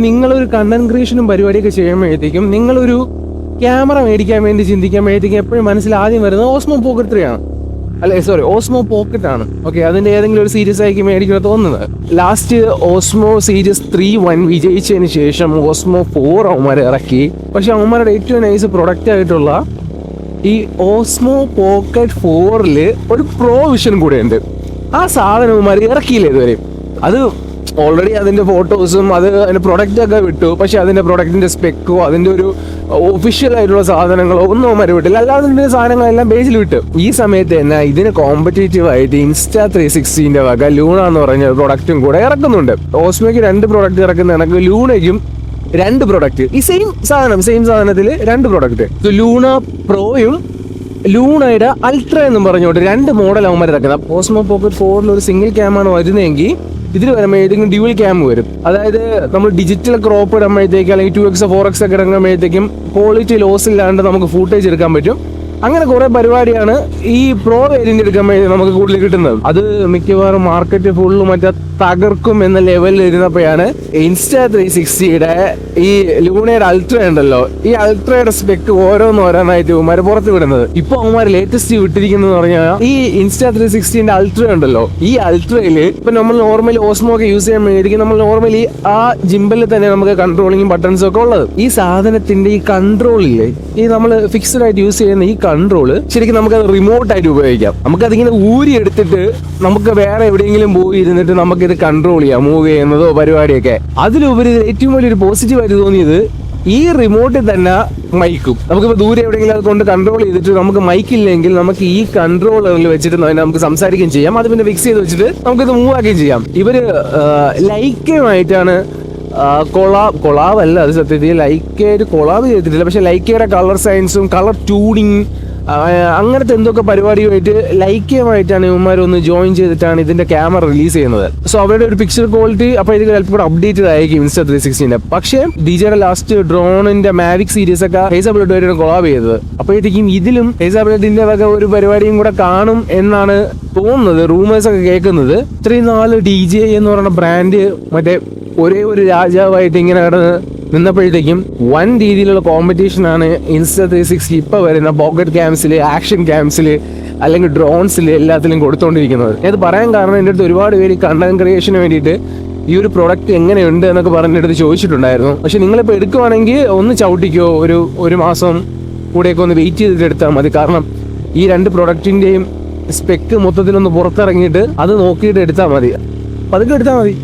നിങ്ങളൊരു കണ്ടന്റ് ക്രിയേഷനും പരിപാടിയൊക്കെ ചെയ്യുമ്പോഴത്തേക്കും നിങ്ങളൊരു ക്യാമറ മേടിക്കാൻ വേണ്ടി ചിന്തിക്കുമ്പോഴത്തേക്കും എപ്പോഴും മനസ്സിൽ ആദ്യം വരുന്നത് ഓസ്മോ പോക്കറ്റ് 3 ആണ്. അല്ലെ, സോറി, ഓസ്മോ പോക്കറ്റ് ആണ്. ഓക്കെ, അതിന്റെ ഏതെങ്കിലും ഒരു സീരീസ് ആയിരിക്കും മേടിക്കുന്നത് തോന്നുന്നത്. ലാസ്റ്റ് ഓസ്മോ സീരീസ് 3 വിജയിച്ചതിന് ശേഷം ഓസ്മോ 4 അവന്മാർ ഇറക്കി. പക്ഷെ അവന്മാരുടെ ഏറ്റവും നൈസ് പ്രൊഡക്റ്റ് ആയിട്ടുള്ള ഈ ഓസ്മോ പോക്കറ്റ് 4 ഒരു പ്രോ വിഷൻ കൂടെ ഉണ്ട്. ആ സാധനം അവന്മാർ ഇറക്കിയില്ല ഇതുവരെ. അത് ഓൾറെഡി അതിന്റെ ഫോട്ടോസും അതിന്റെ പ്രൊഡക്റ്റ് ഒക്കെ വിട്ടു. പക്ഷെ അതിന്റെ പ്രൊഡക്റ്റിന്റെ സ്പെക്കോ അതിന്റെ ഒരു ഒഫീഷ്യൽ ആയിട്ടുള്ള സാധനങ്ങളോ ഒന്നും അവന്മാർ വിട്ടില്ല. അല്ലാതെ ഇതിന്റെ സാധനങ്ങളെല്ലാം ബേസിൽ വിട്ടു. ഈ സമയത്ത് തന്നെ ഇതിന് കോമ്പറ്റേറ്റീവ് ആയിട്ട് Insta360 വക ലൂണ എന്ന് പറഞ്ഞ പ്രൊഡക്റ്റും കൂടെ ഇറക്കുന്നുണ്ട്. ഓസ്മോയ്ക്ക് 2 പ്രൊഡക്റ്റ് ഇറക്കുന്ന കണക്ക് ലൂണയ്ക്കും 2 പ്രൊഡക്റ്റ്, ഈ സെയിം സാധനത്തിൽ 2 പ്രൊഡക്റ്റ്. ലൂണ പ്രോയും ലൂണയുടെ അൾട്ര എന്നും പറഞ്ഞുകൊണ്ട് 2 മോഡൽ അവന്മാർ ഇറക്കുന്നത്. ഓസ്മോ പോക്കറ്റ് 4 ഒരു സിംഗിൾ ക്യാമാണ് വരുന്നതെങ്കിൽ ഇതിൽ വരുമ്പോഴത്തേക്കും ഡ്യുവൽ ക്യാം വരും. അതായത് നമ്മൾ ഡിജിറ്റൽ ക്രോപ്പ് ഇടുമ്പോഴത്തേക്കും അല്ലെങ്കിൽ 2x 4x ഒക്കെ ഇറങ്ങുമ്പോഴത്തേക്കും ക്വാളിറ്റി ലോസ് ഇല്ലാണ്ട് നമുക്ക് ഫൂട്ടേജ് എടുക്കാൻ പറ്റും. അങ്ങനെ കുറെ പരിപാടിയാണ് ഈ പ്രോ വേരിയന്റ് എടുക്കുമ്പോൾ നമുക്ക് കൂടുതൽ കിട്ടുന്നത്. അത് മിക്കവാറും മാർക്കറ്റ് ഫുള്ള് മറ്റേ തകർക്കും എന്ന ലെവലിൽ ഇരുന്നപ്പോഴാണ് Insta360 ഈ ലൂണയുടെ അൾട്ര ഉണ്ടല്ലോ, ഈ അൾട്രയുടെ സ്പെക്ക് ഓരോന്നായിട്ട് അവന്മാർ പുറത്ത് വിടുന്നത്. ഇപ്പൊ അവന്മാർ ലേറ്റസ്റ്റ് വിട്ടിരിക്കുന്നത് പറഞ്ഞാൽ ഈ Insta360 അൾട്ര ഉണ്ടല്ലോ, ഈ അൾട്രയില് ഇപ്പൊ നമ്മൾ നോർമലി ഓസ്മോ ഒക്കെ യൂസ് ചെയ്യാൻ വേണ്ടിയിരിക്കും നമ്മൾ നോർമലി ആ ജിമ്പിൽ തന്നെ നമുക്ക് കൺട്രോളിങ്ങും ബട്ടൺസും ഒക്കെ ഉള്ളത്. ഈ സാധനത്തിന്റെ ഈ കൺട്രോളില്ലേ, ഈ നമ്മൾ ഫിക്സ്ഡ് ആയിട്ട് യൂസ് ചെയ്യുന്ന ഈ കൺട്രോള് ശരിക്കും നമുക്കത് റിമോട്ട് ആയിട്ട് ഉപയോഗിക്കാം. നമുക്കതിങ്ങനെ ഊരി എടുത്തിട്ട് നമുക്ക് വേറെ എവിടെയെങ്കിലും പോയി ഇരുന്നിട്ട് നമുക്കിത് കൺട്രോൾ ചെയ്യാം, മൂവ് ചെയ്യുന്നതോ പരിപാടിയൊക്കെ. അതിലുപരി ഏറ്റവും വലിയൊരു പോസിറ്റീവ് ആയിട്ട് തോന്നിയത് ഈ റിമോട്ടിൽ തന്നെ മൈക്കും. നമുക്കിപ്പോൾ ദൂരെ എവിടെയെങ്കിലും അത് കൊണ്ട് കൺട്രോൾ ചെയ്തിട്ട് നമുക്ക് മൈക്കില്ലെങ്കിൽ നമുക്ക് ഈ കൺട്രോളറിൽ വെച്ചിട്ട് നമുക്ക് സംസാരിക്കുകയും ചെയ്യാം. അത് പിന്നെ ഫിക്സ് ചെയ്ത് വെച്ചിട്ട് നമുക്കിത് മൂവ് ആക്കുകയും ചെയ്യാം. ഇവര് ലൈക്കയുമായിട്ടാണ് കൊളാബ് അല്ല, അത് സത്യത്തിൽ ലൈക്കയായിട്ട് കൊളാബ് ചെയ്തിട്ടില്ല. പക്ഷെ ലൈക്കയുടെ കളർ സയൻസും കളർ ട്യൂണിങ് അങ്ങനത്തെ എന്തൊക്കെ പരിപാടിയുമായിട്ട് ലൈക്കയുമായിട്ടാണ് ഇവന്മാരൊന്ന് ജോയിൻ ചെയ്തിട്ടാണ് ഇതിന്റെ ക്യാമറ റിലീസ് ചെയ്യുന്നത്. സോ അവരുടെ ഒരു പിക്ചർ ക്വാളിറ്റി അപ്പോൾ ഇത് ചിലപ്പോൾ കൂടെ അപ്ഡേറ്റഡ് ആയിരിക്കും Insta360. പക്ഷേ ഡിജയുടെ ലാസ്റ്റ് ഡ്രോണിന്റെ മാവിക് സീരീസ് ഒക്കെ ഹേസബിളായിട്ട് കൊളാബ് ചെയ്തത്. അപ്പോഴത്തേക്കും ഇതിലും ഹേസബിളിന്റെ വക ഒരു പരിപാടിയും കൂടെ കാണും എന്നാണ് തോന്നുന്നത്, റൂമേഴ്സ് ഒക്കെ കേൾക്കുന്നത്. ഇത്രയും നാല് DJ എന്ന് പറയുന്ന ബ്രാൻഡ് മറ്റേ ഒരേ ഒരു രാജാവായിട്ട് ഇങ്ങനെ കിടന്ന് നിന്നപ്പോഴത്തേക്കും വൻ രീതിയിലുള്ള കോമ്പറ്റീഷൻ ആണ് Insta360 ഇപ്പൊ വരുന്ന പോക്കറ്റ് ക്യാംസിൽ, ആക്ഷൻ ക്യാംസിൽ അല്ലെങ്കിൽ ഡ്രോൺസിൽ എല്ലാത്തിലും കൊടുത്തോണ്ടിരിക്കുന്നത്. ഇത് പറയാൻ കാരണം എൻ്റെ അടുത്ത് ഒരുപാട് പേര് കണ്ടന്റ് ക്രിയേഷന് വേണ്ടിയിട്ട് ഈ ഒരു പ്രൊഡക്റ്റ് എങ്ങനെയുണ്ട് എന്നൊക്കെ പറഞ്ഞെടുത്ത് ചോദിച്ചിട്ടുണ്ടായിരുന്നു. പക്ഷെ നിങ്ങളിപ്പോൾ എടുക്കുവാണെങ്കിൽ ഒന്ന് ചവിട്ടിക്കോ, ഒരു മാസം കൂടെയൊക്കെ ഒന്ന് വെയിറ്റ് ചെയ്തിട്ട് എടുത്താൽ മതി. കാരണം ഈ 2 പ്രൊഡക്റ്റിന്റെയും സ്പെക്ക് മൊത്തത്തിലൊന്ന് പുറത്തിറങ്ങിയിട്ട് അത് നോക്കിയിട്ട് എടുത്താൽ മതി. പതുക്കെ എടുത്താൽ മതി.